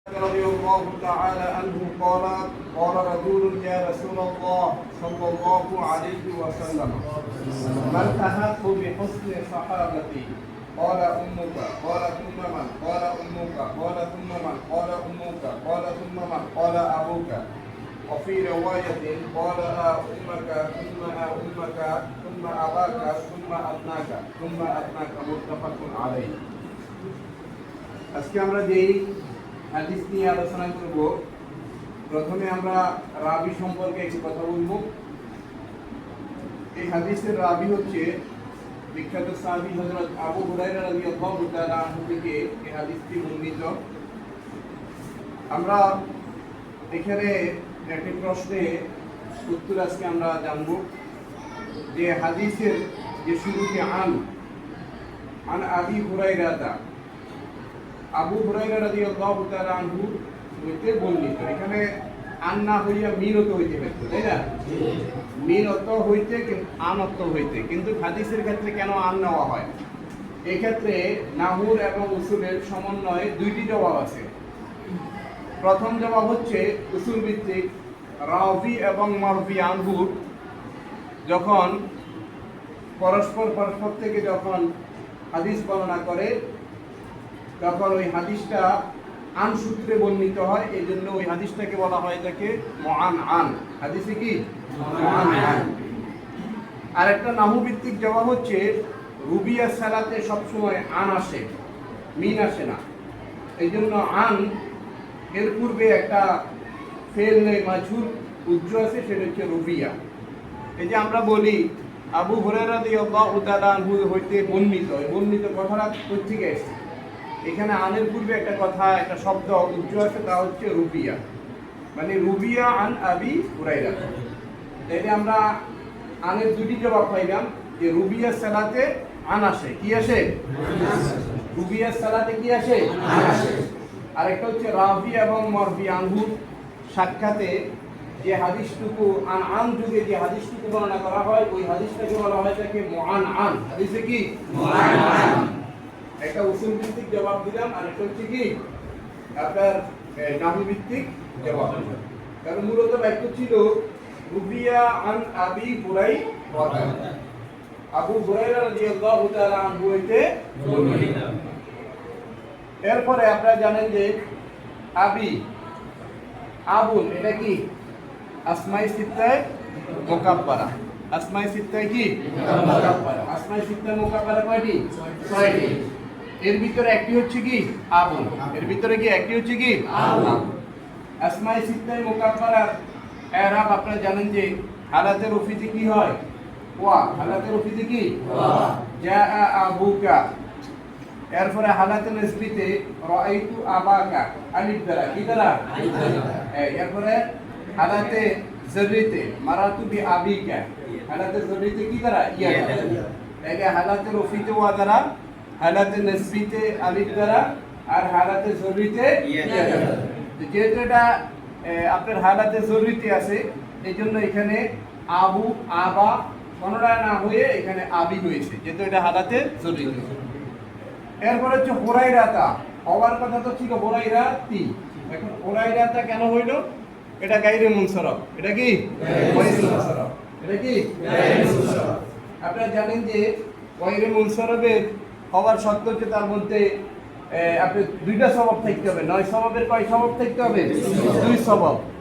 رضي الله تعالى عنه قال رجل يا رسول الله صلى الله عليه وسلم من أحق بحسن صحابتي قال أمك قال ثم من قال أمك قال ثم من قال أمك قال ثم من قال أبوك وفي رواية قال أمك ثم أمك ثم أباك ثم أبناك ثم أبناك متفق عليه. আজকে আমরা যেই হাদিস নিয়ে আলোচনা করব, প্রথমে আমরা রাবি সম্পর্কে একটু কথা বলব। এই হাদিসের রাবি হচ্ছে বিখ্যাত সাহাবী হযরত আবু হুরায়রা রাদিয়াল্লাহু তাআলা আনহু থেকে এই হাদিসটি বর্ণিত। আমরা এখানে একটি প্রশ্নের উত্তর আজকে আমরা জানব যে হাদিসের যে শুরুতে আন আবি হুরায়রা, আবু হুরায়রা রাদিয়াল্লাহু তাআলা আনহু হইতে বর্ণিত। এখানে আন না হইয়া মিন অর্থ হইতে পারত, তাই না? মিন অর্থ হইতে আন অর্থ হইতে, কিন্তু হাদিসের ক্ষেত্রে কেন আন নেওয়া হয়? এই ক্ষেত্রে নাহুর এবং উসুলের সমন্বয়ে দুইটি জবাব আছে। প্রথম জবাব হচ্ছে উসুল ভিত্তিক, রাবি এবং মারফি আনহু যখন পরস্পর থেকে যখন হাদিস বর্ণনা করে তখন ওই হাদিসটা আন সূত্রে বর্ণিত হয়, এই জন্য ওই হাদিসটাকে বলা হয় তাকে মুআন আন। হাদিসে কি মুআন আন। আর একটা নাহু ভিত্তিক জবাব হচ্ছে রুবিয়া সালাতে সবসময় আন আসে, মিন আসে না। এই জন্য আন এর পূর্বে একটা ফেল মাজহুর উজ্জ আছে, সেটা হচ্ছে রুবিয়া। এই যে আমরা বলি আবু হুরায়রা রাদিয়াল্লাহু তাআলা আনহু হইতে বর্ণিত, এই বর্ণিত কথাটা কোথা থেকে এসেছে? এখানে আনের পূর্বে একটা কথা, একটা শব্দ উজ্জ আছে, তা হচ্ছে রুবিয়া, মানে রুবিয়া আন আবি হুরায়রা। তাইলে আমরা আনের দুটি জবাব পাইলাম যে রুবিয়া সালাতে আন আসে, কি আসে? রুবিয়া সালাতে কি আসে? আন আসে। আর একটা হচ্ছে রাবি এবং মারফি আনহু সাক্ষাতে যে হাদিসটুকু আন যুগে যে হাদিসটুকু বর্ণনা করা হয়, ওই হাদিসটাকে বলা হয় তাকে মুআন আন। হাদিসে কি মুআন আন। একটা উসুল ভিত্তিক জবাব দিলাম, আর একটা হচ্ছে কি আপনার নাহু ভিত্তিক জবাব। কারণ মূলত বাক্য ছিল রুবিয়া আন আবি হুরায়রা, আবু হুরায়রা রাদিয়াল্লাহু তাআলা আনহু হইতে বর্ণিত। এরপরে আপনারা জানেন যে আবি আবুন এটা কি আসমায়ে সিত্তায়ে মুকাব্বারা। আসমায়ে সিত্তায়ে কি মুকাব্বারা। আসমায়ে সিত্তায়ে মুকাব্বারা কয়টি? 6টি। এর ভিতরে একটি হচ্ছে কি আবুন। এর ভিতরে কি একটি হচ্ছে কি আবুন। আসমায়ে সিত্তায়ে মুকাব্বারার ইরাব আপনারা জানেন যে হালাতে রফিতে কি হয়? ওয়া। হালাতে রফিতে কি ওয়া। জাআ আবুকা। এরপরে হালাতে নাসবিতে রাআইতু আবাকা, আলিফ দ্বারা, কি দ্বারা? আলিফ দ্বারা। এরপরে হালাতে জররিতে মারাতু বি আবিকা, হালাতে জররিতে কি দ্বারা? ইয়া দ্বারা। তাইলে হালাতে রফিতে ওয়া দ্বারা, হালাতে নাসবিতে আলিফ দ্বারা, আর হালাতে জররিতে ইয়া দ্বারা। যেহেতু এটা আপনার হালাতে জররিতে আছে, এই জন্য এখানে আবু আবা কোনটা না হয়ে এখানে আবি হয়েছে, যেহেতু এটা হালাতে জররিতে। এরপর হচ্ছে হুরায়রাতা, হওয়ার কথা তো ছিল হুরায়রাতি, এখন হুরায়রাতা কেন হইল? এটা গায়রে মুনসারফ। এটা কি গায়রে মুনসারফ। এটা কি গায়রে মুনসারফ। আপনারা জানেন যে গায়রে মুনসারফের হওয়ার শর্ত হচ্ছে তার মধ্যে আপনি দুইটা সওয়াব থাকতে হবে। 9 সওয়াবের কয় সওয়াব থাকতে হবে? 2 সওয়াব।